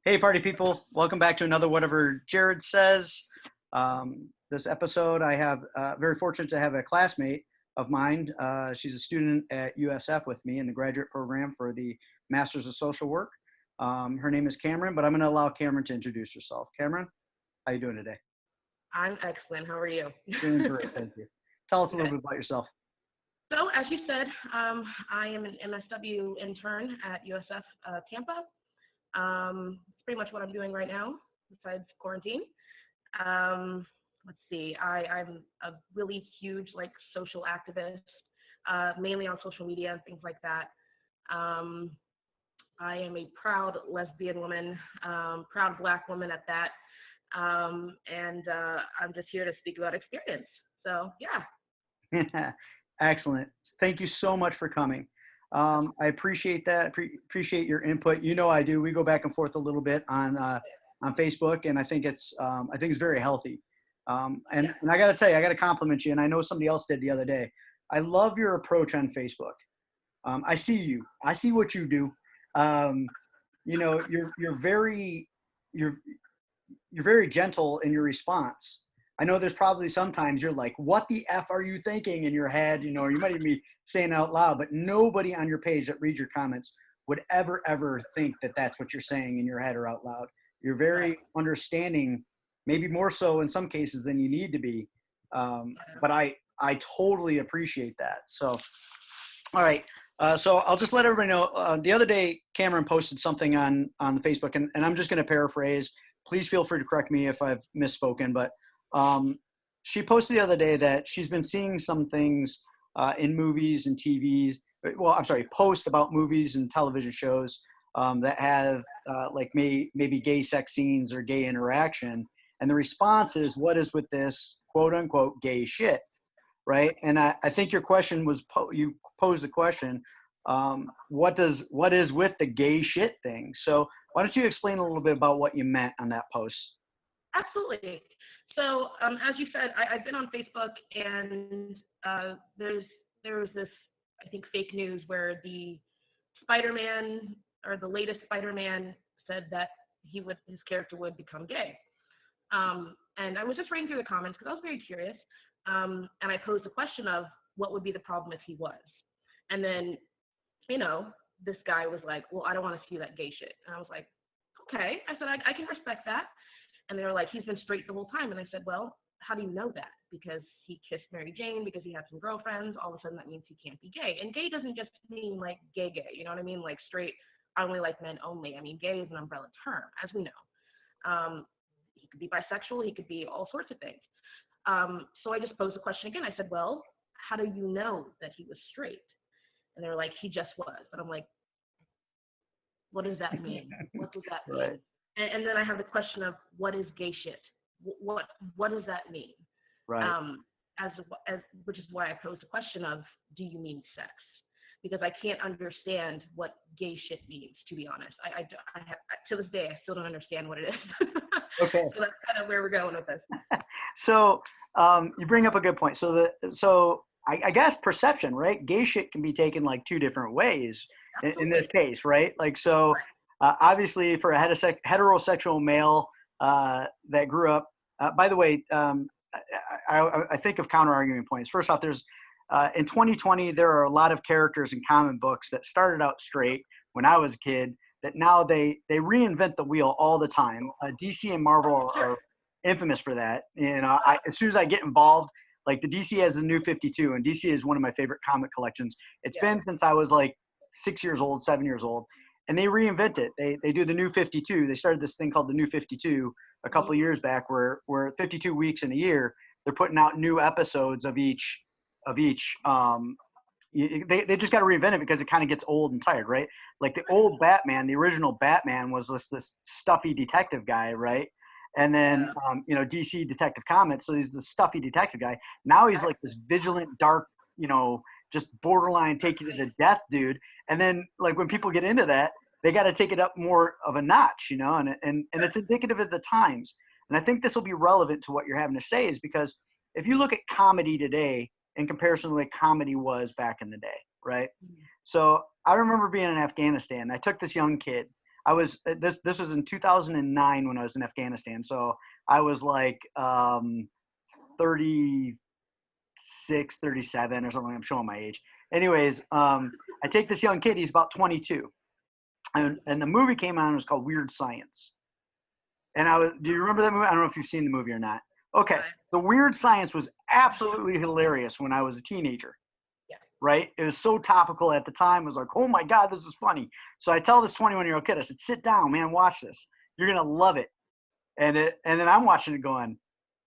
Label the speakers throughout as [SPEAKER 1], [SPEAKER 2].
[SPEAKER 1] Hey, party people. Welcome back to another Whatever Jerrod Says. This episode, I have very fortunate to have a classmate of mine. She's a student at USF with me in the graduate program for the Masters of Social Work. Her name is Kaymeron, but I'm going to allow Kaymeron to introduce herself. Kaymeron, how you doing today?
[SPEAKER 2] I'm excellent. How are you?
[SPEAKER 1] Doing great, thank you. Tell us a little
[SPEAKER 2] Good.
[SPEAKER 1] bit about yourself.
[SPEAKER 2] So, as you said, I am an MSW intern at USF Tampa. It's pretty much what I'm doing right now, besides quarantine. Um, let's see. I'm a really huge social activist, mainly on social media and things like that. Um, I am a proud lesbian woman, proud Black woman at that, and I'm just here to speak about experience. So, yeah.
[SPEAKER 1] Excellent. Thank you so much for coming. I appreciate that. Appreciate your input. You know I do. We go back and forth a little bit on Facebook, and I think it's very healthy. And I got to tell you, I got to compliment you. And I know somebody else did the other day. I love your approach on Facebook. I see you. I see what you do. Um, you're you're you're very gentle in your response. I know there's probably sometimes you're like, what the F are you thinking in your head? Or you might even be saying out loud, but nobody on your page that reads your comments would ever think that that's what you're saying in your head or out loud. You're very understanding, maybe more so in some cases than you need to be. But I totally appreciate that. So, all right. So I'll just let everybody know. The other day, Kaymeron posted something on Facebook, and I'm just going to paraphrase. Please feel free to correct me if I've misspoken, but she posted the other day that she's been seeing some things in movies and TVs. Well, I'm sorry, post about movies and television shows that have maybe gay sex scenes or gay interaction. And the response is, what is with this quote unquote gay shit? Right. And I think your question was, you posed the question, what is with the gay shit thing? So why don't you explain a little bit about what you meant on that post?
[SPEAKER 2] Absolutely. So, as you said, I've been on Facebook, and there was this, I think, fake news where the Spider-Man, or the latest Spider-Man, said that his character would become gay. And I was just reading through the comments because I was very curious, and I posed the question of what would be the problem if he was, and then, this guy was like, well, I don't want to see that gay shit, and I was like, okay. I said, I can respect that. And they were like, he's been straight the whole time. And I said, well, how do you know that? Because he kissed Mary Jane, because he had some girlfriends, all of a sudden that means he can't be gay. And gay doesn't just mean like gay, you know what I mean? Like straight, I only like men only. I mean, gay is an umbrella term, as we know. He could be bisexual, he could be all sorts of things. So I just posed the question again. I said, well, how do you know that he was straight? And they were like, he just was. And I'm like, what does that mean? What does that mean?
[SPEAKER 1] Right.
[SPEAKER 2] And then I have the question of what is gay shit? What does that mean?
[SPEAKER 1] Right.
[SPEAKER 2] As which is why I posed the question of, do you mean sex? Because I can't understand what gay shit means, to be honest. I have, to this day, I still don't understand what it is.
[SPEAKER 1] Okay.
[SPEAKER 2] So that's kind of where we're going with this.
[SPEAKER 1] So you bring up a good point. So I guess perception, right? Gay shit can be taken like two different ways in this case, right? Like, so obviously for a heterosexual male that grew up, by the way, I think of counter argument points. First off, there's in 2020, there are a lot of characters in comic books that started out straight when I was a kid that now they reinvent the wheel all the time. DC and Marvel are infamous for that. As soon as I get involved, like the DC has the New 52, and DC is one of my favorite comic collections. It's been since I was like 6 years old, 7 years old, and they reinvent it. They do the New 52. They started this thing called the New 52 a couple of years back, where 52 weeks in a year they're putting out new episodes of each. They just got to reinvent it because it kind of gets old and tired, right? Like the old Batman, the original Batman was this stuffy detective guy, right? And then, DC Detective Comics. So he's the stuffy detective guy. Now he's like this vigilant, dark, just borderline take you to the death dude. And then like when people get into that, they got to take it up more of a notch, and it's indicative of the times. And I think this will be relevant to what you're having to say is because if you look at comedy today in comparison to the way comedy was back in the day, right? So I remember being in Afghanistan. I took this young kid. this was in 2009 when I was in Afghanistan. So I was like 36, 37 or something. I'm showing my age. Anyways, I take this young kid. He's about 22, and the movie came out. And it was called Weird Science. And do you remember that movie? I don't know if you've seen the movie or not. Okay, so Weird Science was absolutely hilarious when I was a teenager.
[SPEAKER 2] Yeah.
[SPEAKER 1] Right? It was so topical at the time. It was like, oh my God, this is funny. So I tell this 21-year-old kid, I said, sit down, man, watch this. You're gonna love it. And then I'm watching it going,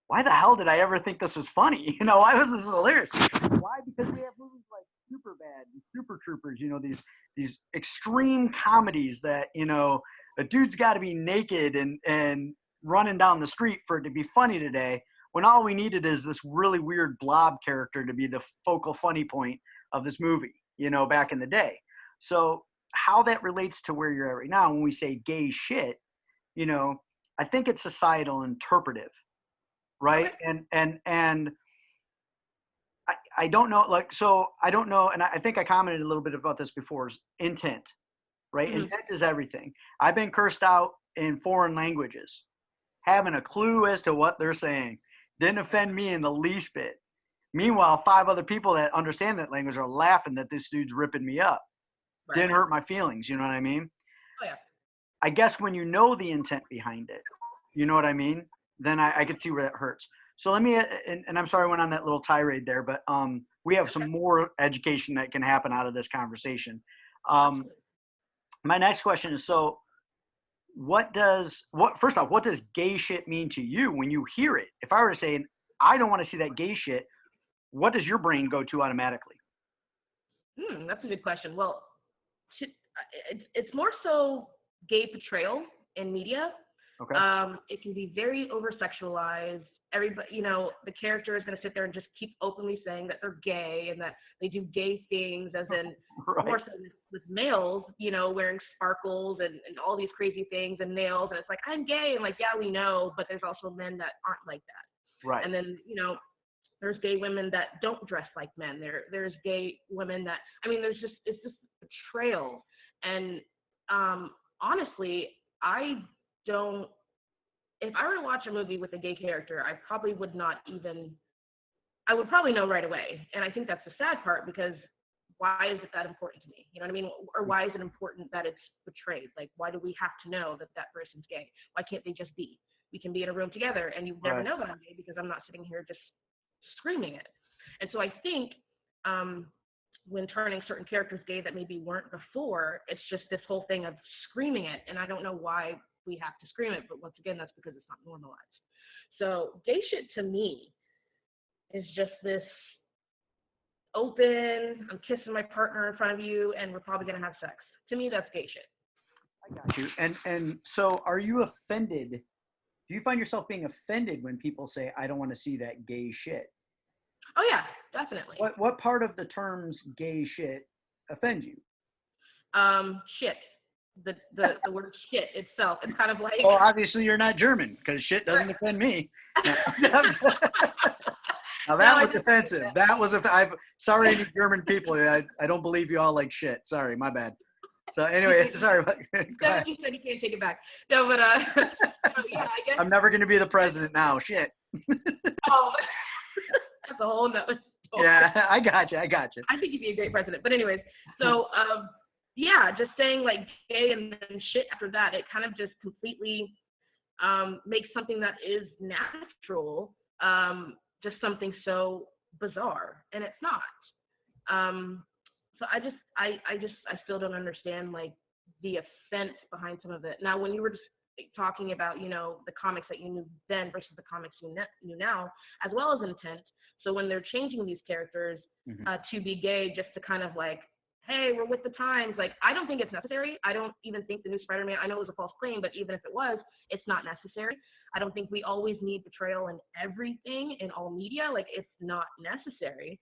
[SPEAKER 1] why the hell did I ever think this was funny? You know, why was this hilarious? Why? Because we have movies like Superbad and Super Troopers, you know, these extreme comedies that, you know, a dude's got to be naked and running down the street for it to be funny today, when all we needed is this really weird blob character to be the focal funny point of this movie, you know, back in the day. So how that relates to where you're at right now, when we say gay shit, you know, I think it's societal interpretive, right?
[SPEAKER 2] Okay.
[SPEAKER 1] And I don't know, like, so I don't know, and I think I commented a little bit about this before, is intent, right?
[SPEAKER 2] Mm-hmm.
[SPEAKER 1] Intent is everything. I've been cursed out in foreign languages, having a clue as to what they're saying. Didn't offend me in the least bit. Meanwhile, 5 other people that understand that language are laughing that this dude's ripping me up.
[SPEAKER 2] Right.
[SPEAKER 1] Didn't hurt my feelings, you know what I mean?
[SPEAKER 2] Oh, yeah.
[SPEAKER 1] I guess when you know the intent behind it, you know what I mean? Then I could see where that hurts. So let me, and I'm sorry I went on that little tirade there, but we have some more education that can happen out of this conversation. My next question is, so first off, what does gay shit mean to you when you hear it? If I were to say, I don't want to see that gay shit, what does your brain go to automatically?
[SPEAKER 2] That's a good question. Well, it's more so gay portrayal in media.
[SPEAKER 1] Okay.
[SPEAKER 2] It can be very over-sexualized. Everybody, you know, the character is going to sit there and just keep openly saying that they're gay and that they do gay things, as in
[SPEAKER 1] Right.
[SPEAKER 2] more so with males, you know, wearing sparkles and all these crazy things and nails. And it's like, I'm gay. And like, yeah, we know, but there's also men that aren't like that.
[SPEAKER 1] Right.
[SPEAKER 2] And then, you know, there's gay women that don't dress like men. There's gay women that, I mean, it's just betrayal. And honestly, if I were to watch a movie with a gay character, I probably would not even, I would probably know right away. And I think that's the sad part, because why is it that important to me? You know what I mean? Or why is it important that it's portrayed? Like, why do we have to know that that person's gay? Why can't they just be? We can be in a room together and you never know that I'm gay, because I'm not sitting here just screaming it. And so I think when turning certain characters gay that maybe weren't before, it's just this whole thing of screaming it. And I don't know why we have to scream it, but once again, that's because it's not normalized. So gay shit to me is just this open, I'm kissing my partner in front of you and we're probably going to have sex. To me, that's gay shit.
[SPEAKER 1] I got you. And so are you offended? Do you find yourself being offended when people say, I don't want to see that gay shit?
[SPEAKER 2] Oh yeah, definitely.
[SPEAKER 1] What part of the terms gay shit offend you?
[SPEAKER 2] Shit. The word shit itself. It's kind of like.
[SPEAKER 1] Well, obviously you're not German, because shit doesn't offend me. No. Now that was offensive. That was sorry, any German people. I don't believe you all like shit. Sorry, my bad. So anyway, sorry.
[SPEAKER 2] You said you can't take it back. No, but yeah, I guess.
[SPEAKER 1] I'm never going to be the president now. Shit.
[SPEAKER 2] Oh, that's a whole nother.
[SPEAKER 1] Yeah, I got you.
[SPEAKER 2] I think you'd be a great president. But anyways, so yeah, just saying like gay and then shit after that, it kind of just completely makes something that is natural just something so bizarre, and it's not. So I still don't understand like the offense behind some of it. Now, when you were just talking about, you know, the comics that you knew then versus the comics you knew now, as well as intent. So when they're changing these characters to be gay, just to kind of like, hey, we're with the times. Like, I don't think it's necessary. I don't even think the new Spider-Man, I know it was a false claim, but even if it was, it's not necessary. I don't think we always need betrayal in everything in all media. Like, it's not necessary.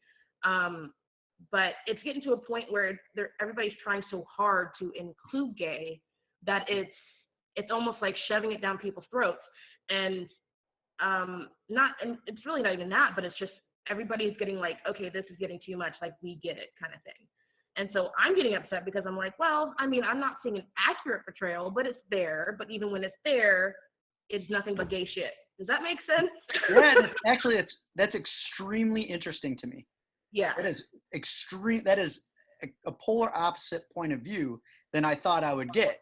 [SPEAKER 2] But it's getting to a point where everybody's trying so hard to include gay that it's almost like shoving it down people's throats. And and it's really not even that, but it's just everybody's getting like, okay, this is getting too much. Like, we get it kind of thing. And so I'm getting upset because I'm like, well, I mean, I'm not seeing an accurate portrayal, but it's there. But even when it's there, it's nothing but gay shit. Does that make sense?
[SPEAKER 1] Yeah, that's extremely interesting to me.
[SPEAKER 2] Yeah.
[SPEAKER 1] That is extreme. That is a polar opposite point of view than I thought I would get.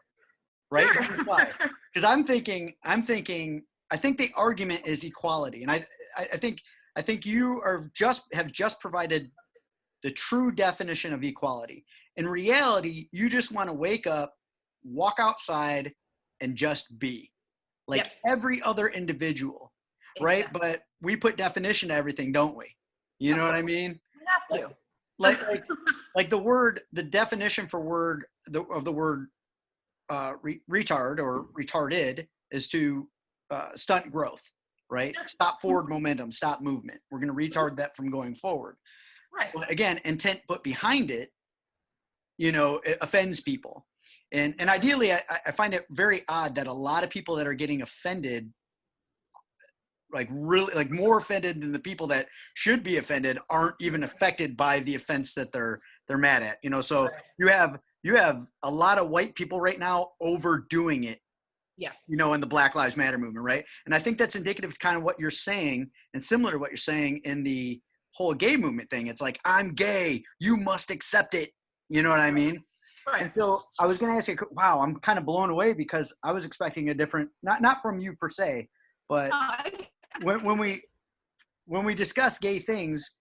[SPEAKER 1] Right?
[SPEAKER 2] Sure.
[SPEAKER 1] Here's why. Because I think the argument is equality, and I think you have just provided the true definition of equality. In reality, you just want to wake up, walk outside, and just be like every other individual, right?
[SPEAKER 2] Exactly.
[SPEAKER 1] But we put definition to everything, don't we? You know what I mean?
[SPEAKER 2] We have to.
[SPEAKER 1] Like the definition for the word retard or retarded is to stunt growth, right? Stop forward momentum, stop movement. We're going to retard that from going forward.
[SPEAKER 2] Right.
[SPEAKER 1] But again, intent put behind it, it offends people. And ideally, I find it very odd that a lot of people that are getting offended, like really, like more offended than the people that should be offended, aren't even affected by the offense that they're mad at. So you have a lot of white people right now overdoing it.
[SPEAKER 2] Yeah.
[SPEAKER 1] In the Black Lives Matter movement, right? And I think that's indicative of kind of what you're saying, and similar to what you're saying in the whole gay movement thing. It's like, I'm gay, you must accept it. You know what I mean?
[SPEAKER 2] Right.
[SPEAKER 1] And so I was going to ask you, wow, I'm kind of blown away because I was expecting a different, not from you per se, but when we discuss gay things,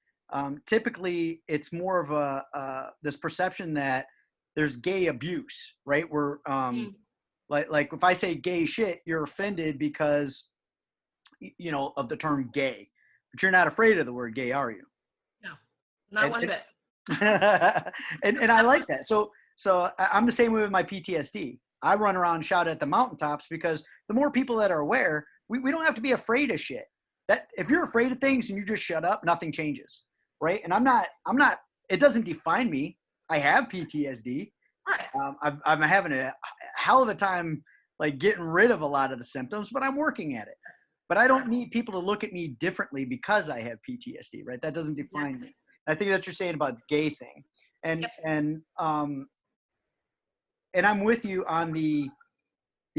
[SPEAKER 1] typically it's more of this perception that there's gay abuse, right? Where like if I say gay shit, you're offended because of the term gay, but you're not afraid of the word gay, are you?
[SPEAKER 2] No, not one bit.
[SPEAKER 1] and I like that. So I'm the same way with my PTSD. I run around and shout at the mountaintops because the more people that are aware, we don't have to be afraid of shit. That if you're afraid of things and you just shut up, nothing changes, right? And I'm not. It doesn't define me. I have PTSD.
[SPEAKER 2] Right.
[SPEAKER 1] I'm having a hell of a time like getting rid of a lot of the symptoms, but I'm working at it. But I don't need people to look at me differently because I have PTSD, right? That doesn't define me. I think that's what you're saying about the gay thing, and I'm with you on the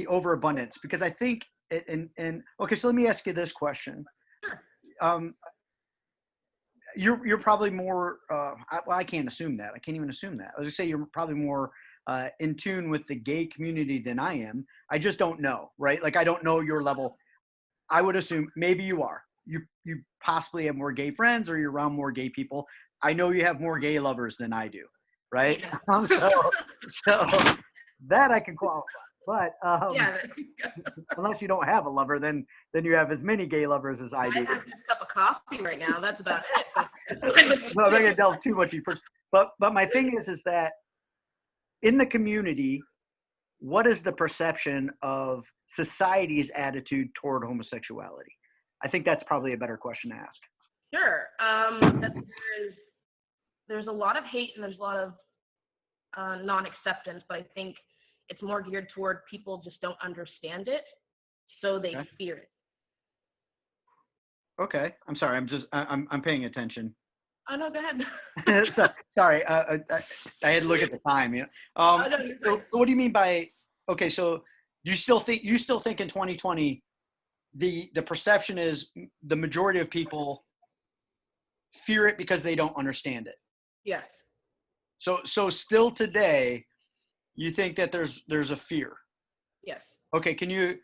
[SPEAKER 1] overabundance because I think and okay, so let me ask you this question. You're probably more I can't assume that. I can't even assume that. I was gonna say you're probably more in tune with the gay community than I am. I just don't know, right? Like I don't know your level. I would assume maybe you are. You possibly have more gay friends or you're around more gay people. I know you have more gay lovers than I do, right? So that I can qualify. But unless you don't have a lover, then you have as many gay lovers as I do.
[SPEAKER 2] I have a cup of coffee right now. That's about it.
[SPEAKER 1] So I'm not gonna delve too much deeper. But my thing is that in the community, what is the perception of society's attitude toward homosexuality? I think that's probably a better question to ask.
[SPEAKER 2] Sure. There's a lot of hate and there's a lot of non-acceptance, but I think it's more geared toward people just don't understand it, so they fear it.
[SPEAKER 1] Okay. I'm sorry. I'm paying attention.
[SPEAKER 2] Oh no, go ahead.
[SPEAKER 1] Sorry. I had to look at the time. So what do you mean by? Okay, so you still think in 2020, the perception is the majority of people fear it because they don't understand it.
[SPEAKER 2] Yes.
[SPEAKER 1] So still today, you think that there's a fear.
[SPEAKER 2] Yes.
[SPEAKER 1] Okay. Can you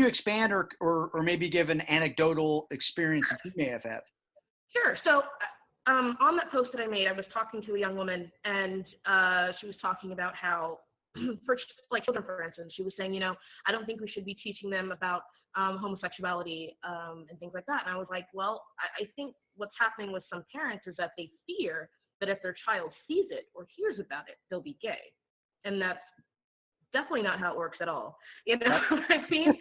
[SPEAKER 1] expand or maybe give an anecdotal experience that you may have had?
[SPEAKER 2] Sure. So on that post that I made, I was talking to a young woman, and she was talking about how, for like children, for instance, she was saying, I don't think we should be teaching them about homosexuality and things like that. And I was like, well, I think what's happening with some parents is that they fear that if their child sees it or hears about it, they'll be gay. And that's definitely not how it works at all. You know what I mean?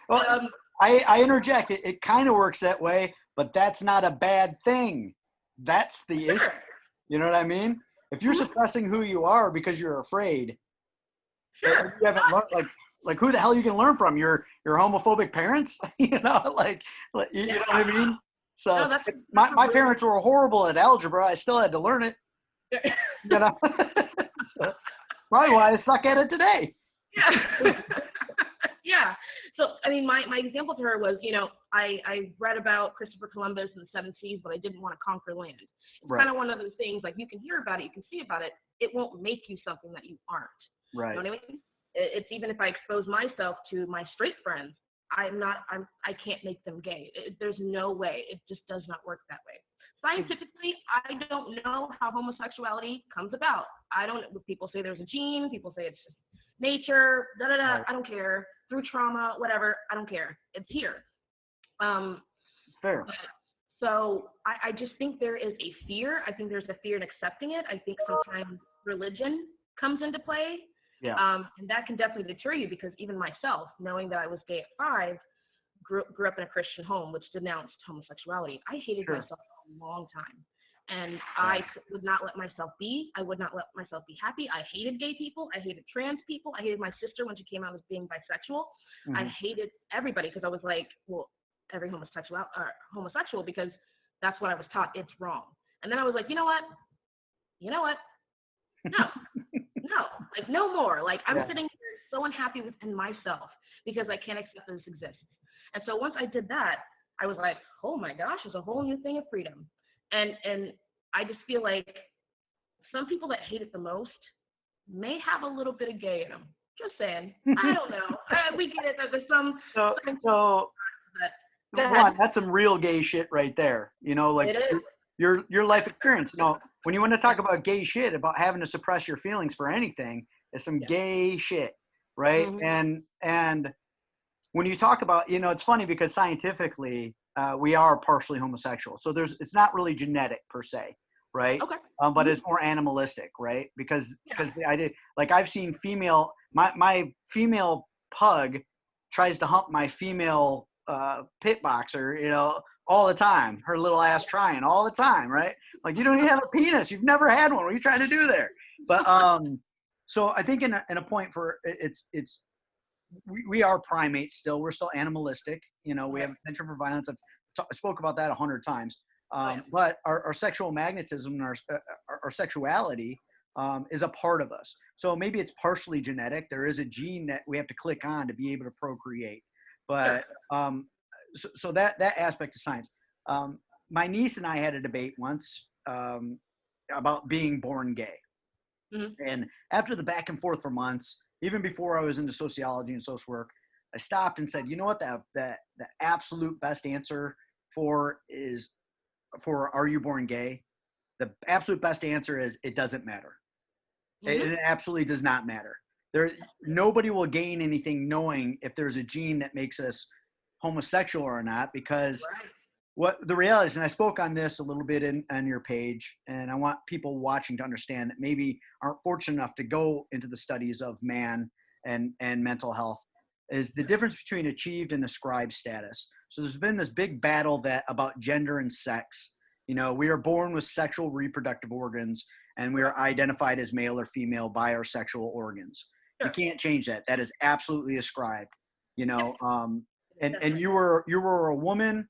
[SPEAKER 1] Well, I interject. It kind of works that way, but that's not a bad thing. That's the issue. You know what I mean? If you're suppressing who you are because you're afraid, you haven't learned, like who the hell are you going to learn from? Your homophobic parents? you know what I mean? So
[SPEAKER 2] No,
[SPEAKER 1] my parents were horrible at algebra. I still had to learn it. You know? So, that's probably why I suck at it today.
[SPEAKER 2] Yeah. Yeah. So, I mean, my example to her was, I read about Christopher Columbus and the seven seas, but I didn't want to conquer land. It's
[SPEAKER 1] Right.
[SPEAKER 2] kind of one of those things, like, you can hear about it, you can see about it. It won't make you something that you aren't. You
[SPEAKER 1] Right.
[SPEAKER 2] know what I mean? It's even if I expose myself to my straight friends, I can't make them gay. There's no way. It just does not work that way. Scientifically, I don't know how homosexuality comes about. I don't. People say there's a gene. People say it's just nature. Da da da.
[SPEAKER 1] Right.
[SPEAKER 2] I don't care. Through trauma, whatever. I don't care. It's here. Um,
[SPEAKER 1] It's fair.
[SPEAKER 2] so I just think there is a fear. I think there's a fear in accepting it. I think sometimes religion comes into play.
[SPEAKER 1] Yeah.
[SPEAKER 2] And that can definitely deter you, because even myself, knowing that I was gay at 5, grew up in a Christian home which denounced homosexuality. I hated
[SPEAKER 1] Sure.
[SPEAKER 2] myself for a long time. And
[SPEAKER 1] Yeah.
[SPEAKER 2] I would not let myself be. I would not let myself be happy. I hated gay people. I hated trans people. I hated my sister when she came out as being bisexual. I
[SPEAKER 1] Mm-hmm.
[SPEAKER 2] hated everybody because I was like, well, every homosexual, because that's what I was taught. It's wrong. And then I was like, you know what? No, no, like, no more. Like, I'm
[SPEAKER 1] Yeah.
[SPEAKER 2] sitting here so unhappy within myself because I can't accept that this exists. And so once I did that, I was like, oh my gosh, there's a whole new thing of freedom. And I just feel like some people that hate it the most may have a little bit of gay in them. Just saying. I don't know. We get it. There's some
[SPEAKER 1] So
[SPEAKER 2] but go
[SPEAKER 1] one,
[SPEAKER 2] ahead.
[SPEAKER 1] that's some real gay shit right there. Like
[SPEAKER 2] It is.
[SPEAKER 1] your life experience. When you want to talk about gay shit, about having to suppress your feelings for anything, is some
[SPEAKER 2] Yeah.
[SPEAKER 1] gay shit, right?
[SPEAKER 2] Mm-hmm.
[SPEAKER 1] And when you talk about, it's funny because scientifically, we are partially homosexual. So it's not really genetic per se, right?
[SPEAKER 2] Okay.
[SPEAKER 1] But
[SPEAKER 2] Mm-hmm.
[SPEAKER 1] it's more animalistic, right? Because
[SPEAKER 2] Yeah.
[SPEAKER 1] the idea, like, I've seen my female pug tries to hump my female pit boxer, all the time. Her little ass trying all the time, right? Like, you don't even have a penis. You've never had one. What are you trying to do there? But so I think in a point for it's we are primates still. We're still animalistic. We have a penchant for violence. I spoke about that 100 times.
[SPEAKER 2] Oh, yeah.
[SPEAKER 1] But our sexual magnetism and our sexuality is a part of us. So maybe it's partially genetic. There is a gene that we have to click on to be able to procreate.
[SPEAKER 2] Sure.
[SPEAKER 1] But so that aspect of science. My niece and I had a debate once about being born gay.
[SPEAKER 2] Mm-hmm.
[SPEAKER 1] And after the back and forth for months, even before I was into sociology and social work, I stopped and said, you know what, the absolute best answer for are you born gay? The absolute best answer is it doesn't matter.
[SPEAKER 2] Mm-hmm.
[SPEAKER 1] It absolutely does not matter. Nobody will gain anything knowing if there's a gene that makes us homosexual or not, because
[SPEAKER 2] Right.
[SPEAKER 1] what the reality is, and I spoke on this a little bit on your page, and I want people watching to understand that maybe aren't fortunate enough to go into the studies of man and mental health, is the difference between achieved and ascribed status. So there's been this big battle about gender and sex. We are born with sexual reproductive organs, and we are identified as male or female by our sexual organs. You
[SPEAKER 2] Sure.
[SPEAKER 1] can't change that. That is absolutely ascribed. And
[SPEAKER 2] Definitely.
[SPEAKER 1] you were a woman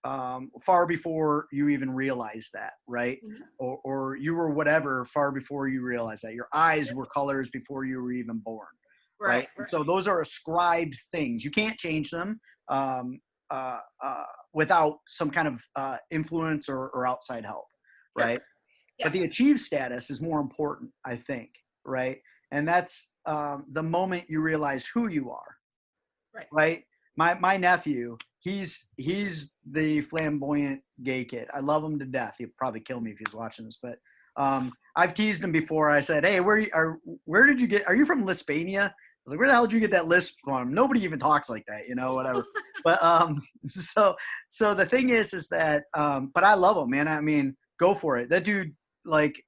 [SPEAKER 1] far before you even realized that, right?
[SPEAKER 2] Mm-hmm.
[SPEAKER 1] Or you were whatever far before you realized that. Your eyes were colors before you were even born, right?
[SPEAKER 2] Right.
[SPEAKER 1] And
[SPEAKER 2] Right.
[SPEAKER 1] so those are ascribed things. You can't change them without some kind of influence or outside help,
[SPEAKER 2] Sure.
[SPEAKER 1] right?
[SPEAKER 2] Yeah.
[SPEAKER 1] But the achieved status is more important, I think, right? And that's the moment you realize who you are,
[SPEAKER 2] Right.
[SPEAKER 1] right? My nephew, he's the flamboyant gay kid. I love him to death. He'll probably kill me if he's watching this, but I've teased him before. I said, "Hey, where did you get? Are you from Lispania?" I was like, "Where the hell did you get that lisp from?" Nobody even talks like that, whatever. But so the thing is that but I love him, man. I mean, go for it. That dude, like,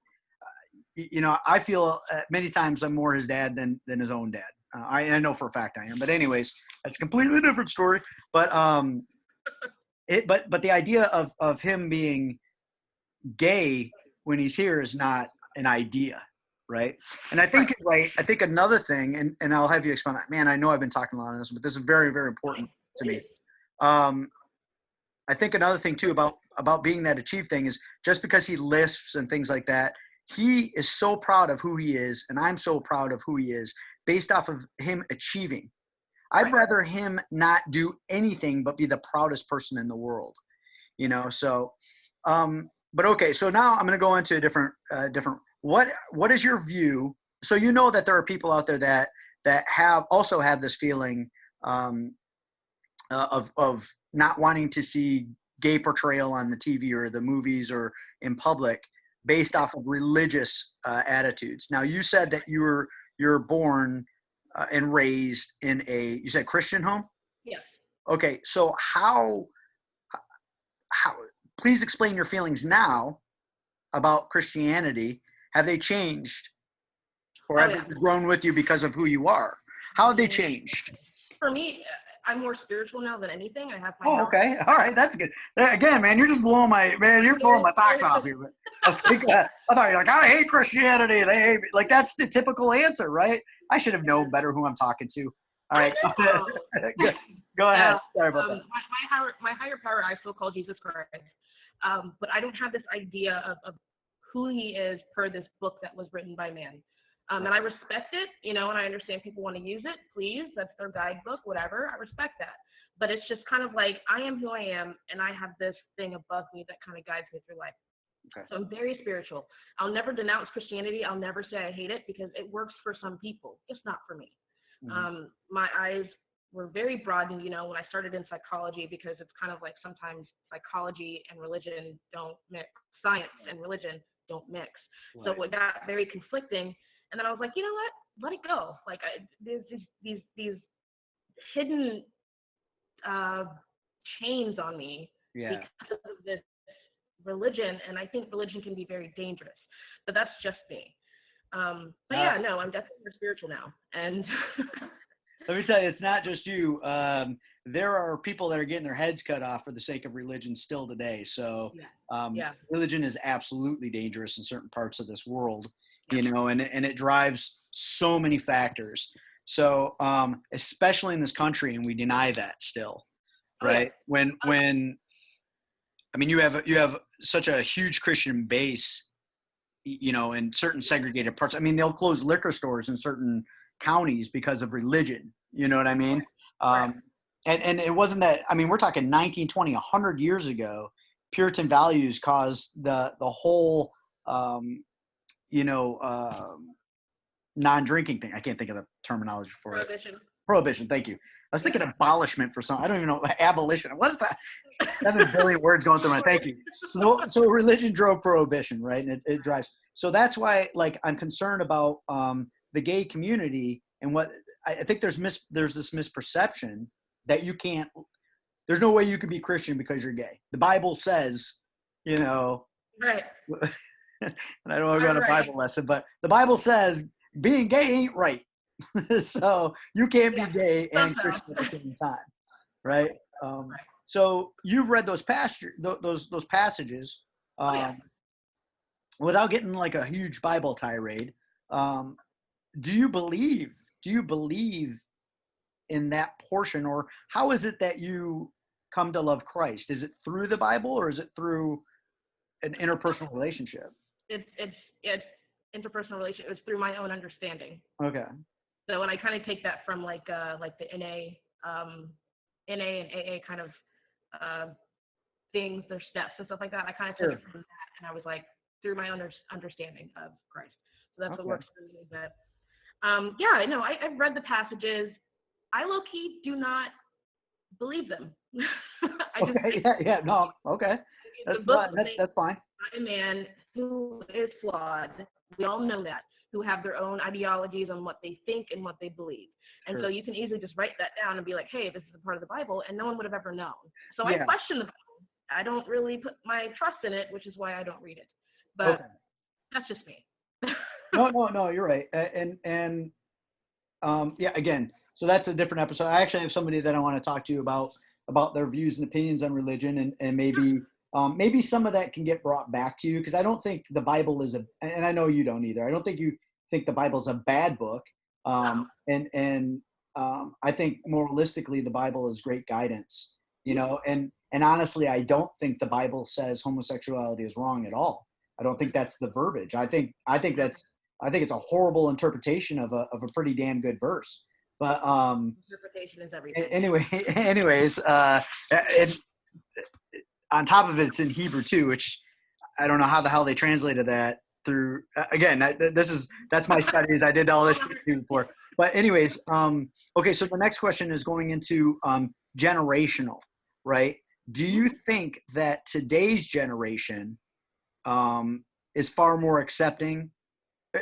[SPEAKER 1] I feel many times I'm more his dad than his own dad. I know for a fact I am. But anyways, that's a completely different story. But but the idea of him being gay when he's here is not an idea, right? And I think
[SPEAKER 2] Right.
[SPEAKER 1] you're right. I think another thing, and I'll have you explain that. Man, I know I've been talking a lot on this, but this is very, very important to me.
[SPEAKER 2] Please.
[SPEAKER 1] I think another thing too about being that achieved thing is just because he lisps and things like that, he is so proud of who he is, and I'm so proud of who he is based off of him achieving. I'd
[SPEAKER 2] Right.
[SPEAKER 1] rather him not do anything but be the proudest person in the world, you know? So, but okay, so now I'm going to go into a different, what is your view? So, you know that there are people out there that also have this feeling, um, of not wanting to see gay portrayal on the TV or the movies or in public based off of religious attitudes. Now, you said that you're born and raised in you said Christian home.
[SPEAKER 2] Yes.
[SPEAKER 1] Okay, so how please explain your feelings now about Christianity. Have they changed, or
[SPEAKER 2] Oh
[SPEAKER 1] have
[SPEAKER 2] yeah.
[SPEAKER 1] they grown with you because of who you are? How have they changed?
[SPEAKER 2] For me, I'm more spiritual now than anything. I have my
[SPEAKER 1] Oh,
[SPEAKER 2] house.
[SPEAKER 1] okay. All right. That's good. Again, man, you're blowing my socks off here. But okay, go ahead. I thought you're like, I hate Christianity. They hate me. Like, that's the typical answer, right? I should have known better who I'm talking to. All right. Go ahead. Sorry about that.
[SPEAKER 2] My higher power, I still call Jesus Christ. But I don't have this idea of who he is per this book that was written by man. And I respect it, and I understand people want to use it. Please, that's their guidebook, whatever. I respect that. But it's just kind of like, I am who I am, and I have this thing above me that kind of guides me through life.
[SPEAKER 1] Okay.
[SPEAKER 2] So I'm very spiritual. I'll never denounce Christianity. I'll never say I hate it because it works for some people. It's not for me.
[SPEAKER 1] Mm-hmm.
[SPEAKER 2] My eyes were very broadened, when I started in psychology, because it's kind of like sometimes psychology and religion don't mix. Science and religion don't mix.
[SPEAKER 1] Right.
[SPEAKER 2] So it got very conflicting. And then I was like, you know what? Let it go. Like, there's these hidden chains on me
[SPEAKER 1] Yeah.
[SPEAKER 2] because of this religion, and I think religion can be very dangerous. But that's just me. But yeah, no, I'm definitely more spiritual now. And
[SPEAKER 1] let me tell you, it's not just you. There are people that are getting their heads cut off for the sake of religion still today. So
[SPEAKER 2] yeah.
[SPEAKER 1] religion is absolutely dangerous in certain parts of this world,
[SPEAKER 2] Yeah.
[SPEAKER 1] and it drives so many factors. So especially in this country, and we deny that still, right?
[SPEAKER 2] Oh, yeah.
[SPEAKER 1] When I mean, you have such a huge Christian base, in certain segregated parts. I mean, they'll close liquor stores in certain counties because of religion. You know what I mean?
[SPEAKER 2] Right.
[SPEAKER 1] And it wasn't that. I mean, we're talking 19, 20, 100 years ago. Puritan values caused the whole, you know, non-drinking thing. I can't think of the terminology for it.
[SPEAKER 2] Prohibition.
[SPEAKER 1] Prohibition. Thank you. I was thinking abolishment for some. I don't even know abolition. What is that? 7 billion words going through my. Thank you. So religion drove prohibition, right? And it drives. So that's why, like, I'm concerned about the gay community, and what I think there's this misperception that you can't. There's no way you can be Christian because you're gay. The Bible says,
[SPEAKER 2] Right.
[SPEAKER 1] and I don't want to go on a Bible lesson, but the Bible says being gay ain't right. So you can't be gay and Christian at the same time, right? So you've read those passages without getting like a huge Bible tirade. Do you believe in that portion, or how is it that you come to love Christ? Is it through the Bible, or is it through an interpersonal relationship?
[SPEAKER 2] It's interpersonal relationship. It's through my own understanding.
[SPEAKER 1] Okay.
[SPEAKER 2] So, and I kind of take that from like the NA and AA kind of things, their steps and stuff like that. I kind of took it from that, and I was like, through my own understanding of Christ. So that's what works for me. But yeah, no, I've read the passages. I low key do not believe them.
[SPEAKER 1] No, okay. That's fine.
[SPEAKER 2] A man who is flawed. We all know that. Who have their own ideologies on what they think and what they believe. And so you can easily just write that down and be like, hey, this is a part of the Bible, and no one would have ever known. So I question the Bible. I don't really put my trust in it, which is why I don't read it. But that's just me.
[SPEAKER 1] No, you're right. And again, so that's a different episode. I actually have somebody that I want to talk to you about their views and opinions on religion, and maybe some of that can get brought back to you, because I don't think the Bible is and I know you don't either. I don't think you think the Bible's a bad book. And I think moralistically the Bible is great guidance, and honestly, I don't think the Bible says homosexuality is wrong at all. don't think that's the verbiage. I think it's a horrible interpretation of a pretty damn good verse. But
[SPEAKER 2] Interpretation is everything.
[SPEAKER 1] anyways, and on top of it, it's in Hebrew too, which I don't know how the hell they translated that through. Again, that's my studies. I did all this shit before. But anyways, okay. So the next question is going into generational, right? Do you think that today's generation is far more accepting?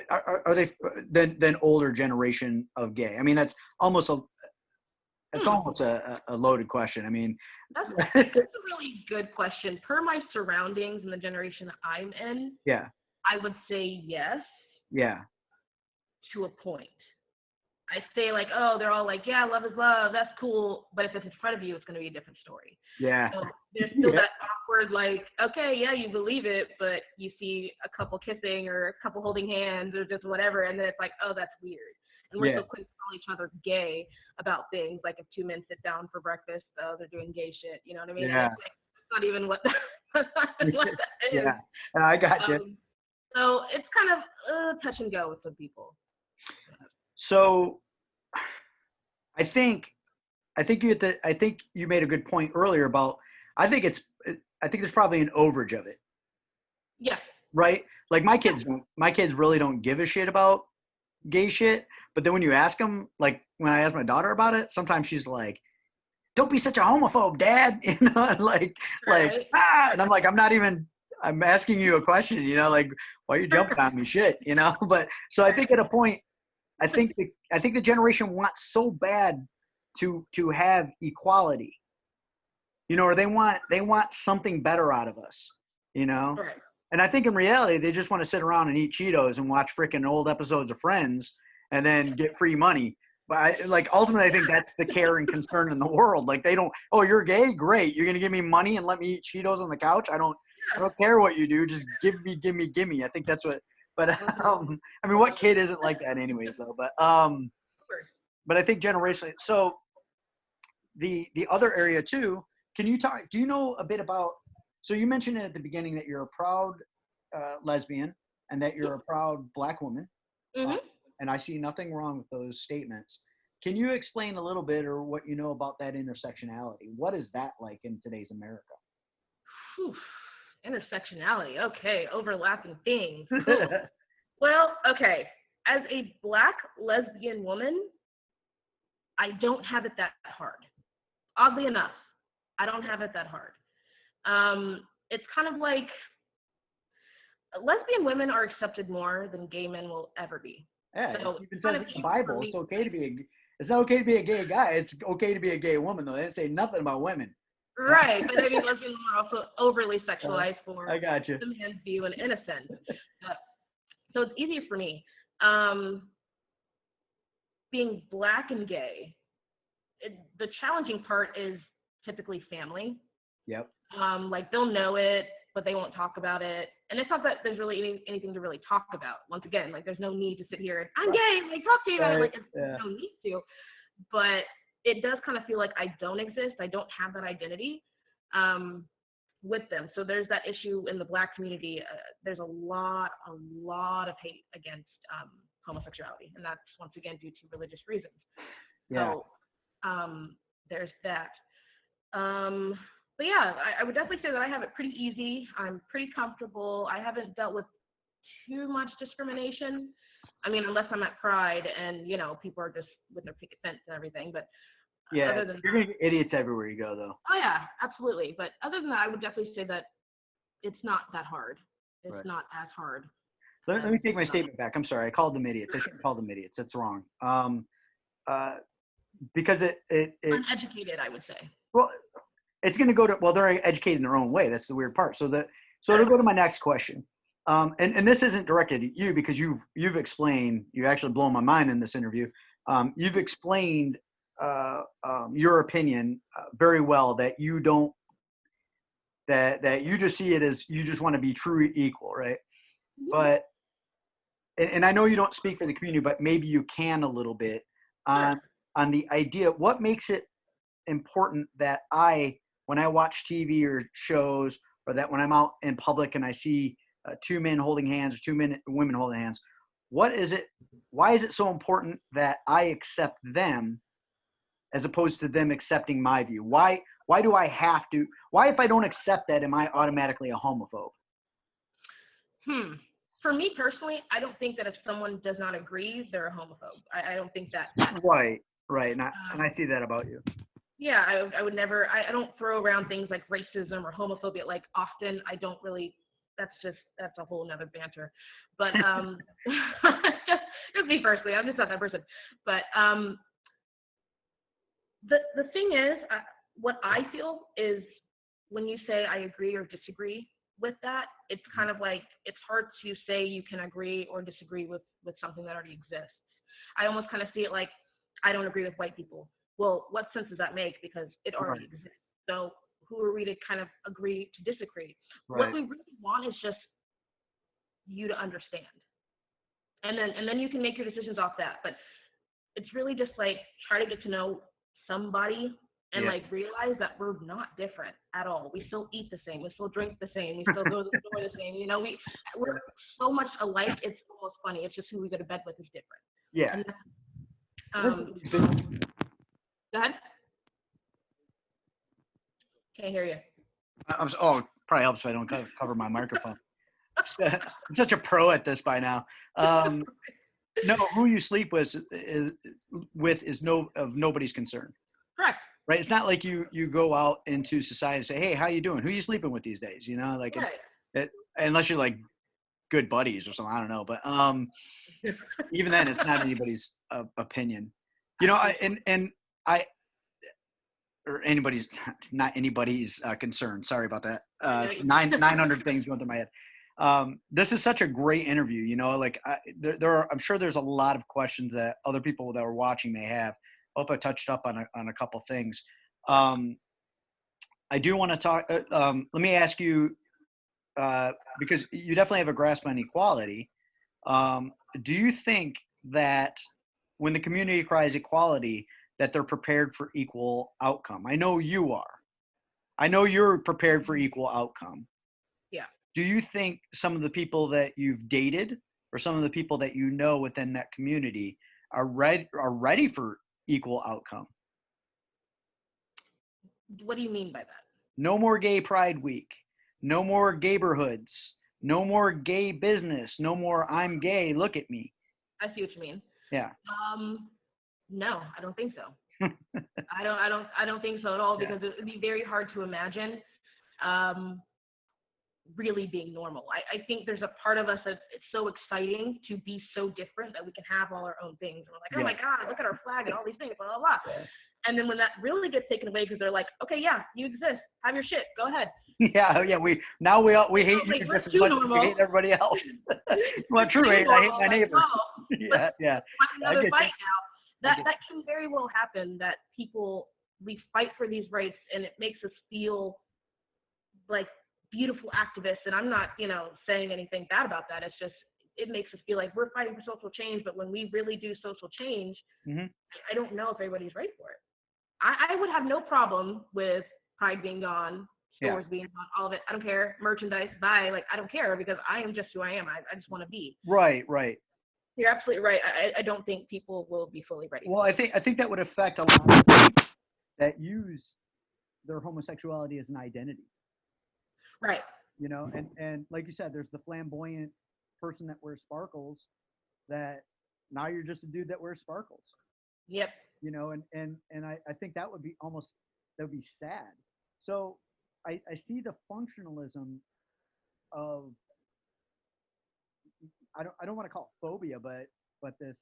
[SPEAKER 1] Are they than older generation of gay? I mean, that's almost a loaded question. I mean,
[SPEAKER 2] that's a really good question. Per my surroundings and the generation I'm in,
[SPEAKER 1] yeah,
[SPEAKER 2] I would say yes.
[SPEAKER 1] Yeah.
[SPEAKER 2] To a point. I say like, oh, they're all like, yeah, love is love, that's cool. But if it's in front of you, it's going to be a different story.
[SPEAKER 1] Yeah.
[SPEAKER 2] So there's still that awkward, like, okay, yeah, you believe it, but you see a couple kissing or a couple holding hands or just whatever, and then it's like, oh, that's weird. And we're so quick to call each other gay about things. Like if two men sit down for breakfast, oh, they're doing gay shit. You know what I mean?
[SPEAKER 1] Yeah.
[SPEAKER 2] And it's like, that's not even what that is.
[SPEAKER 1] Yeah, I got you.
[SPEAKER 2] So it's kind of touch and go with some people.
[SPEAKER 1] So I think you made a good point earlier about, I think there's probably an overage of it.
[SPEAKER 2] Yeah.
[SPEAKER 1] Right? Like my kids really don't give a shit about gay shit, but then when you ask them, like when I ask my daughter about it, sometimes she's like, don't be such a homophobe, Dad. You know, like, and I'm like, I'm asking you a question, you know, like, why are you jumping on me? Shit, you know? But so I think at a point, I think the generation wants so bad to have equality, you know, or they want something better out of us, you know?
[SPEAKER 2] Right.
[SPEAKER 1] And I think in reality, they just want to sit around and eat Cheetos and watch freaking old episodes of Friends and then get free money. But ultimately, I think that's the care and concern in the world. Like they don't, oh, you're gay? Great. You're going to give me money and let me eat Cheetos on the couch? I don't care what you do. Just give me. I think that's what, but I mean, what kid isn't like that anyways though? But I think generationally, so the other area too, do you know a bit about, so you mentioned it at the beginning that you're a proud lesbian and that you're a proud Black woman.
[SPEAKER 2] Mm-hmm.
[SPEAKER 1] And I see nothing wrong with those statements. Can you explain a little bit or what you know about that intersectionality? What is that like in today's America?
[SPEAKER 2] Whew. Intersectionality. Okay. Overlapping things. Cool. Well, okay. As a Black lesbian woman, I don't have it that hard. Oddly enough, I don't have it that hard. It's kind of like lesbian women are accepted more than gay men will ever be.
[SPEAKER 1] Yeah, so it even says in the Bible, it's okay to be it's not okay to be a gay guy. It's okay to be a gay woman, though. They didn't say nothing about women.
[SPEAKER 2] Right, but I mean, lesbian women are also overly sexualized for
[SPEAKER 1] I got you.
[SPEAKER 2] the man's view and innocence. So it's easier for me. Being Black and gay, the challenging part is typically family.
[SPEAKER 1] Yep.
[SPEAKER 2] Like they'll know it, but they won't talk about it. And it's not that there's really anything to really talk about. Once again, like there's no need to sit here and I'm gay, like talk to you about it. Like there's no need to. But it does kind of feel like I don't exist. I don't have that identity with them. So there's that issue in the Black community. There's a lot of hate against homosexuality, and that's once again due to religious reasons.
[SPEAKER 1] Yeah.
[SPEAKER 2] So there's that. But yeah, I would definitely say that I have it pretty easy. I'm pretty comfortable. I haven't dealt with too much discrimination. I mean, unless I'm at Pride and, you know, people are just with their picket fence and everything. But
[SPEAKER 1] yeah, you're going to get idiots everywhere you go, though.
[SPEAKER 2] Oh, yeah, absolutely. But other than that, I would definitely say that it's not that hard. It's not as hard.
[SPEAKER 1] Let me take my statement back. I'm sorry. I called them idiots. I shouldn't call them idiots. That's wrong. Because it
[SPEAKER 2] uneducated, I would say.
[SPEAKER 1] Well, it's going to go to, well, they're educated in their own way. That's the weird part. So it'll go to my next question. And this isn't directed at you because you've explained, you actually blown my mind in this interview. You've explained your opinion very well, that you don't, that you just see it as you just want to be true equal, right? But, and I know you don't speak for the community, but maybe you can a little bit on the idea, what makes it important that when I watch TV or shows, or that when I'm out in public and I see two men holding hands or women holding hands. What is it? Why is it so important that I accept them as opposed to them accepting my view? Why do I have to? Why, if I don't accept that, am I automatically a homophobe?
[SPEAKER 2] For me personally, I don't think that if someone does not agree, they're a homophobe. I don't think that.
[SPEAKER 1] Right. And I see that about you.
[SPEAKER 2] Yeah, I would never. I don't throw around things like racism or homophobia like often. I don't really. That's a whole nother banter. But just me personally, I'm just not that person. But the thing is, what I feel is when you say I agree or disagree with that, it's kind of like it's hard to say you can agree or disagree with something that already exists. I almost kind of see it like I don't agree with white people. Well, what sense does that make? Because it already exists. So who are we to kind of agree to disagree?
[SPEAKER 1] Right.
[SPEAKER 2] What we really want is just you to understand. And then you can make your decisions off that. But it's really just like try to get to know somebody and like realize that we're not different at all. We still eat the same. We still drink the same. We still go to the store the same. You know, we're so much alike. It's almost funny. It's just who we go to bed with is different.
[SPEAKER 1] Yeah.
[SPEAKER 2] And, go ahead. Can't hear you.
[SPEAKER 1] Probably helps if I don't cover my microphone. I'm such a pro at this by now. No, who you sleep with is of nobody's concern.
[SPEAKER 2] Correct.
[SPEAKER 1] Right. It's not like you go out into society and say, "Hey, how you doing? Who are you sleeping with these days?" You know, like unless you're like good buddies or something. I don't know, but even then, it's not anybody's opinion. You know, or anybody's not anybody's concern. Sorry about that. 900 things going through my head. This is such a great interview. You know, like I'm sure there's a lot of questions that other people that are watching may have. I hope I touched up on a couple things. I do want to talk. Let me ask you, because you definitely have a grasp on equality. Do you think that when the community cries equality, that they're prepared for equal outcome? I know you are. I know you're prepared for equal outcome.
[SPEAKER 2] Yeah.
[SPEAKER 1] Do you think some of the people that you've dated or some of the people that you know within that community are ready for equal outcome?
[SPEAKER 2] What do you mean by that?
[SPEAKER 1] No more gay pride week. No more gayborhoods. No more gay business. No more I'm gay, look at me.
[SPEAKER 2] I see what you mean.
[SPEAKER 1] Yeah.
[SPEAKER 2] No, I don't think so. I don't think so at all, because it would be very hard to imagine really being normal. I think there's a part of us that it's so exciting to be so different that we can have all our own things. And we're like, oh my God, look at our flag and all these things, blah, blah, blah. Yeah. And then when that really gets taken away, because they're like, okay, yeah, you exist, have your shit, go ahead.
[SPEAKER 1] Yeah. We hate you just as much as we hate everybody else. Well, true hate, I hate my neighbor. Yeah.
[SPEAKER 2] Another fight now. That can very well happen, that we fight for these rights and it makes us feel like beautiful activists. And I'm not, saying anything bad about that. It's just, it makes us feel like we're fighting for social change. But when we really do social change, I don't know if everybody's ready for it. I would have no problem with Pride being gone, stores being gone, all of it. I don't care. Merchandise, buy, I don't care, because I am just who I am. I just want to be.
[SPEAKER 1] Right.
[SPEAKER 2] You're absolutely right. I don't think people will be fully ready.
[SPEAKER 1] Well, I think that would affect a lot of people that use their homosexuality as an identity.
[SPEAKER 2] Right.
[SPEAKER 1] And like you said, there's the flamboyant person that wears sparkles, that now you're just a dude that wears sparkles.
[SPEAKER 2] Yep.
[SPEAKER 1] And I think that would be sad. So I see the functionalism of, I don't want to call it phobia, but this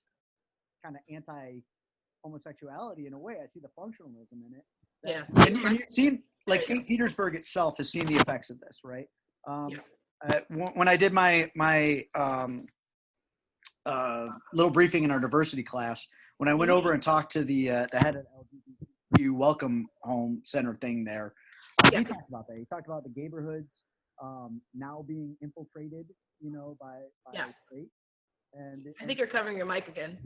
[SPEAKER 1] kind of anti-homosexuality in a way. I see the functionalism in it.
[SPEAKER 2] Yeah.
[SPEAKER 1] And you've seen, like, St. Petersburg itself has seen the effects of this, right? When I did my little briefing in our diversity class, when I went over and talked to the head of the LGBTQ welcome home center thing there, he talked about that. He talked about the gayborhoods now being infiltrated, by straight. And
[SPEAKER 2] I think you're covering your mic again.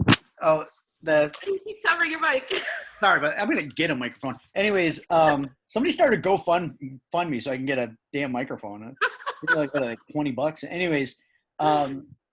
[SPEAKER 1] Oh, you
[SPEAKER 2] keep covering your mic.
[SPEAKER 1] Sorry, but I'm gonna get a microphone. Anyways, somebody started GoFundMe so I can get a damn microphone. like, what, like $20. Anyways,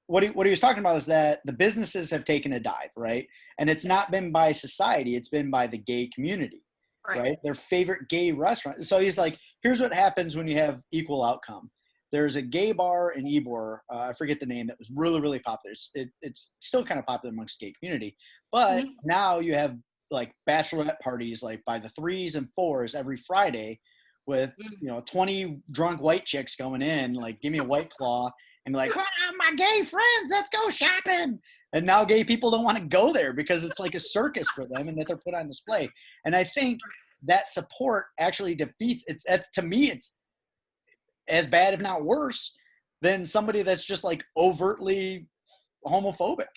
[SPEAKER 1] what he was talking about is that the businesses have taken a dive, right? And it's not been by society, it's been by the gay community, right? Their favorite gay restaurant. So he's like, here's what happens when you have equal outcome. There's a gay bar in Ybor, I forget the name, that was really, really popular. It's still kind of popular amongst the gay community. But now you have like bachelorette parties like by the 3s and 4s every Friday with, 20 drunk white chicks going in, like, give me a White Claw, and be like, well, my gay friends, let's go shopping. And now gay people don't want to go there because it's like a circus for them and that they're put on display. And I think that support actually defeats, to me, it's as bad, if not worse, than somebody that's just like overtly homophobic.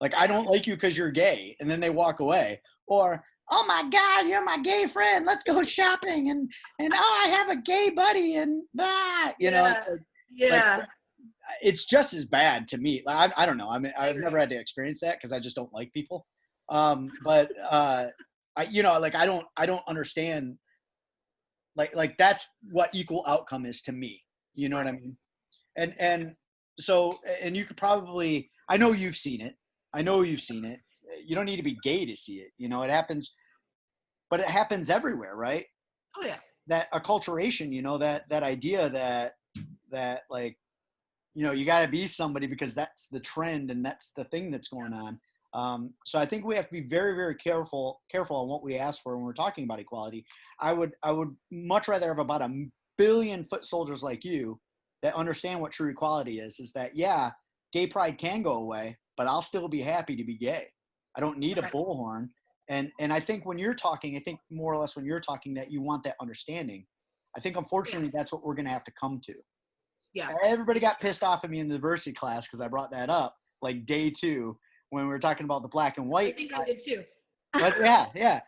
[SPEAKER 1] Like, I don't like you because you're gay, and then they walk away. Or, oh my God, you're my gay friend. Let's go shopping. And oh, I have a gay buddy, and like, it's just as bad to me. Like, I don't know. I mean, I've never had to experience that because I just don't like people. But I don't understand. Like that's what equal outcome is to me. You know what I mean? And so, and you could probably, I know you've seen it. You don't need to be gay to see it. It happens, but it happens everywhere, right?
[SPEAKER 2] Oh yeah. That
[SPEAKER 1] acculturation, that idea that like, you got to be somebody because that's the trend and that's the thing that's going on. So I think we have to be very, very careful on what we ask for when we're talking about equality. I would much rather have about 1 billion foot soldiers like you that understand what true equality is that, yeah, gay pride can go away, but I'll still be happy to be gay. I don't need a bullhorn. And I think when you're talking, more or less when you're talking that you want that understanding. I think unfortunately that's what we're going to have to come to.
[SPEAKER 2] Yeah.
[SPEAKER 1] Everybody got pissed off at me in the diversity class because I brought that up like day 2 when we were talking about the black and white.
[SPEAKER 2] I think I did too.
[SPEAKER 1] Yeah.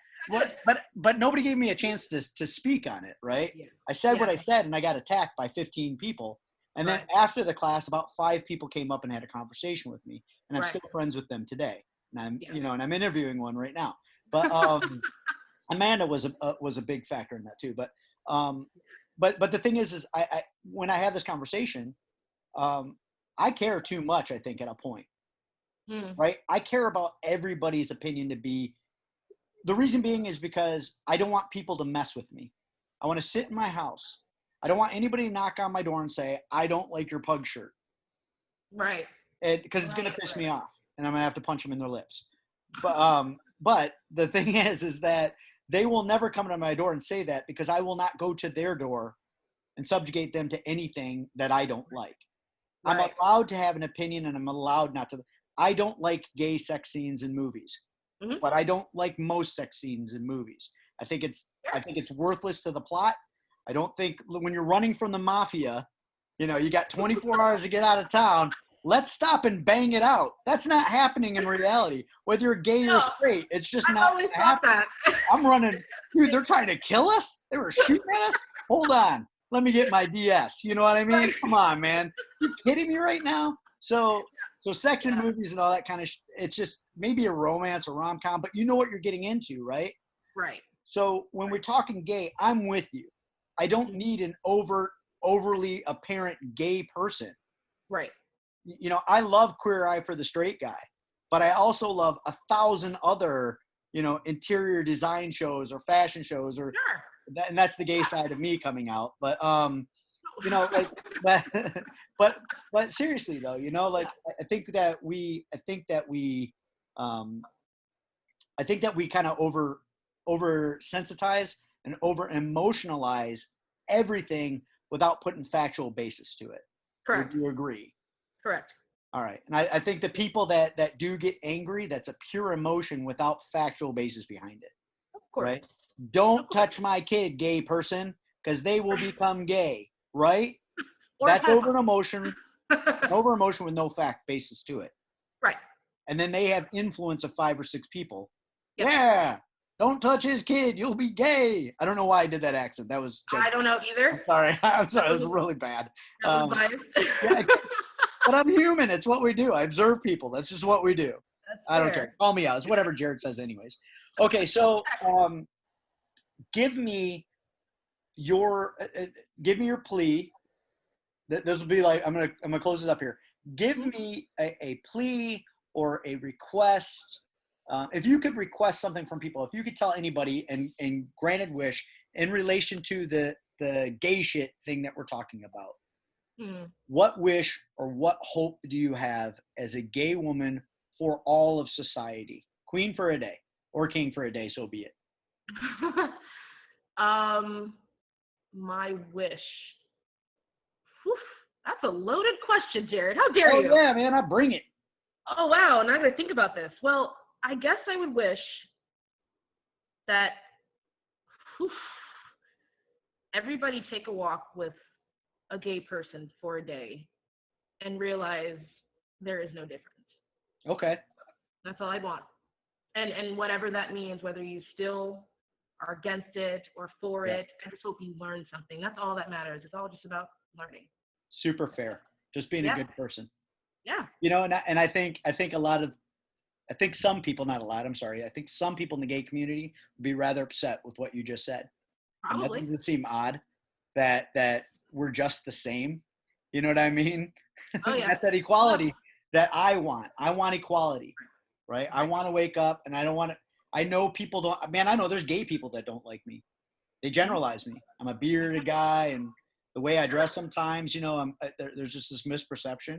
[SPEAKER 1] But nobody gave me a chance to speak on it, right? Yeah. I said what I said, and I got attacked by 15 people. And then after the class, about 5 people came up and had a conversation with me, and I'm still friends with them today. And I'm, I'm interviewing one right now. But Amanda was a big factor in that too. But the thing is I when I have this conversation, I care too much. I think at a point, right? I care about everybody's opinion to be. The reason being is because I don't want people to mess with me. I want to sit in my house. I don't want anybody to knock on my door and say, I don't like your pug shirt.
[SPEAKER 2] Right.
[SPEAKER 1] Because it's going to piss me off and I'm going to have to punch them in their lips. But the thing is that they will never come to my door and say that because I will not go to their door and subjugate them to anything that I don't like. Right. I'm allowed to have an opinion and I'm allowed not to. I don't like gay sex scenes in movies, but I don't like most sex scenes in movies. I think it's worthless to the plot. I don't think when you're running from the mafia, you got 24 hours to get out of town. Let's stop and bang it out. That's not happening in reality. Whether you're gay or straight, it's just not happening. I'm running. Dude, they're trying to kill us? They were shooting at us? Hold on. Let me get my DS. You know what I mean? Come on, man. You kidding me right now? So sex in movies and all that kind of it's just maybe a romance or rom-com, but you know what you're getting into, right?
[SPEAKER 2] Right.
[SPEAKER 1] So when we're talking gay, I'm with you. I don't need an overly apparent gay person.
[SPEAKER 2] Right.
[SPEAKER 1] I love Queer Eye for the Straight Guy, but I also love 1,000 other, interior design shows or fashion shows and that's the gay side of me coming out. But, but seriously though, I think that we kind of over sensitize and over emotionalize everything without putting factual basis to it.
[SPEAKER 2] Correct.
[SPEAKER 1] Would you agree?
[SPEAKER 2] Correct.
[SPEAKER 1] All right. And I think the people that do get angry, that's a pure emotion without factual basis behind it.
[SPEAKER 2] Of course.
[SPEAKER 1] Right? Don't touch my kid, gay person, because they will become gay, right? That's over an emotion with no fact basis to it.
[SPEAKER 2] Right.
[SPEAKER 1] And then they have influence of 5 or 6 people. Yep. Yeah. Don't touch his kid. You'll be gay. I don't know why I did that accent. That was.
[SPEAKER 2] I don't know either.
[SPEAKER 1] I'm sorry. It was really bad.
[SPEAKER 2] That was biased.
[SPEAKER 1] But I'm human. It's what we do. I observe people. That's just what we do. I don't care. Call me out. It's whatever Jerrod says anyways. Okay. So give me your plea this will be like, I'm gonna close this up here. Give me a plea or a request. If you could request something from people, if you could tell anybody and granted wish in relation to the gay shit thing that we're talking about, what wish or what hope do you have as a gay woman for all of society? Queen for a day or king for a day, so be it.
[SPEAKER 2] My wish. Whew, that's a loaded question, Jerrod. How dare you?
[SPEAKER 1] Oh yeah, man, I bring it.
[SPEAKER 2] Oh wow, now I gotta think about this. Well, I guess I would wish that whew, everybody take a walk with a gay person for a day and realize there is no difference.
[SPEAKER 1] Okay.
[SPEAKER 2] That's all I want. And whatever that means, whether you still are against it or for it, I just hope you learn something. That's all that matters. It's all just about learning.
[SPEAKER 1] Super fair. Just being a good person.
[SPEAKER 2] Yeah.
[SPEAKER 1] You know, and I think some people, not a lot, I'm sorry. I think some people in the gay community would be rather upset with what you just said.
[SPEAKER 2] Probably.
[SPEAKER 1] And doesn't it seem odd that we're just the same? You know what I mean?
[SPEAKER 2] Oh yeah.
[SPEAKER 1] That's that equality that I want. I want equality, right? I want to wake up and I don't want to, I know people don't, man, I know there's gay people that don't like me. They generalize me. I'm a bearded guy and the way I dress sometimes, you know, there's just this misperception.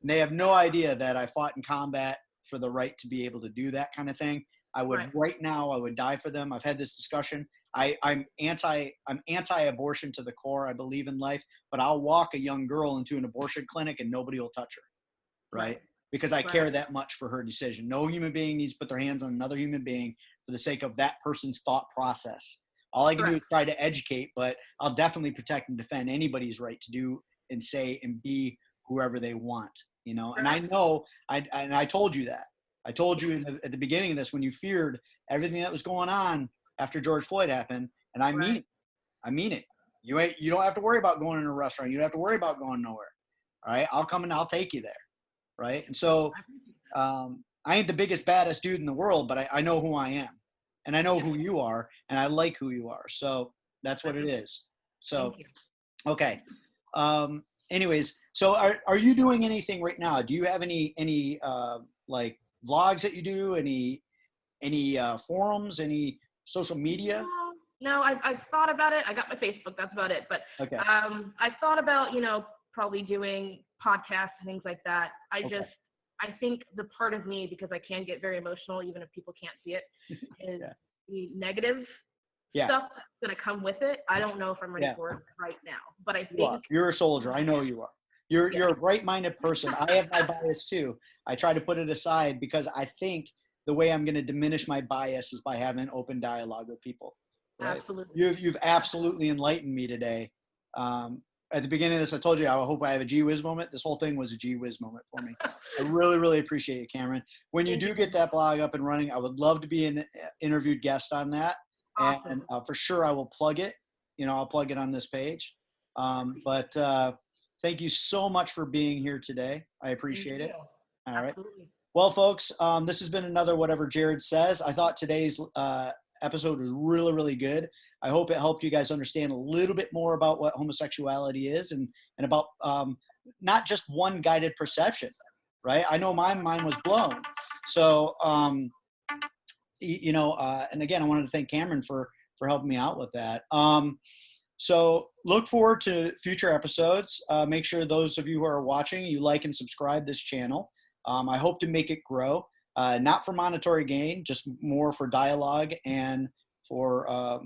[SPEAKER 1] And they have no idea that I fought in combat for the right to be able to do that kind of thing. I would right now, I would die for them. I've had this discussion. I'm anti-abortion to the core. I believe in life, but I'll walk a young girl into an abortion clinic and nobody will touch her, right? Because I care that much for her decision. No human being needs to put their hands on another human being for the sake of that person's thought process. All I can do is try to educate, but I'll definitely protect and defend anybody's right to do and say and be whoever they want, you know? And I know, and I told you that. I told you at the beginning of this, when you feared everything that was going on after George Floyd happened, and I mean it. I mean it. You don't have to worry about going in a restaurant. You don't have to worry about going nowhere. All right? I'll come and I'll take you there. Right? And so I ain't the biggest, baddest dude in the world, but I know who I am. And I know who you are, and I like who you are. So that's what it is. So, okay. Anyways, so are you doing anything right now? Do you have any like vlogs that you do? Any forums? Any social media?
[SPEAKER 2] No, I've thought about it. I got my Facebook. That's about it. But I thought about, you know, probably doing podcasts and things like that. I think the part of me, because I can get very emotional, even if people can't see it, is the negative stuff that's going to come with it. I don't know if I'm ready for it right now, but I think
[SPEAKER 1] you're a soldier. I know you are. You're a bright-minded person. I have my bias too. I try to put it aside because I think the way I'm going to diminish my bias is by having open dialogue with people. Right?
[SPEAKER 2] Absolutely.
[SPEAKER 1] You've absolutely enlightened me today. At the beginning of this, I told you I hope I have a gee whiz moment. This whole thing was a gee whiz moment for me. I really, really appreciate you, Kaymeron. When you do get that blog up and running, I would love to be an interviewed guest on that. Awesome. And for sure, I will plug it. You know, I'll plug it on this page. But thank you so much for being here today. I appreciate it. All right.
[SPEAKER 2] Absolutely.
[SPEAKER 1] Well, folks, this has been another Whatever Jerrod Says. I thought today's episode was really, really good. I hope it helped you guys understand a little bit more about what homosexuality is and about not just one guided perception, right? I know my mind was blown. So, you know, and again, I wanted to thank Kaymeron for helping me out with that. So look forward to future episodes. Make sure those of you who are watching, you like and subscribe this channel. I hope to make it grow. Not for monetary gain, just more for dialogue and for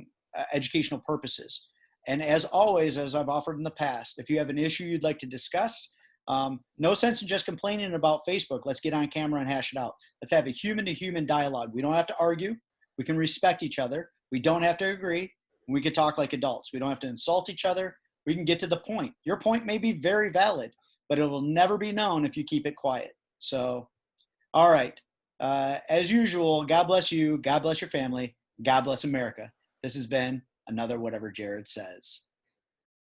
[SPEAKER 1] educational purposes. And as always, as I've offered in the past, if you have an issue you'd like to discuss, no sense in just complaining about Facebook. Let's get on camera and hash it out. Let's have a human-to-human dialogue. We don't have to argue. We can respect each other. We don't have to agree. We can talk like adults. We don't have to insult each other. We can get to the point. Your point may be very valid, but it will never be known if you keep it quiet. So, all right. As usual, God bless you. God bless your family. God bless America. This has been another Whatever Jerrod Says.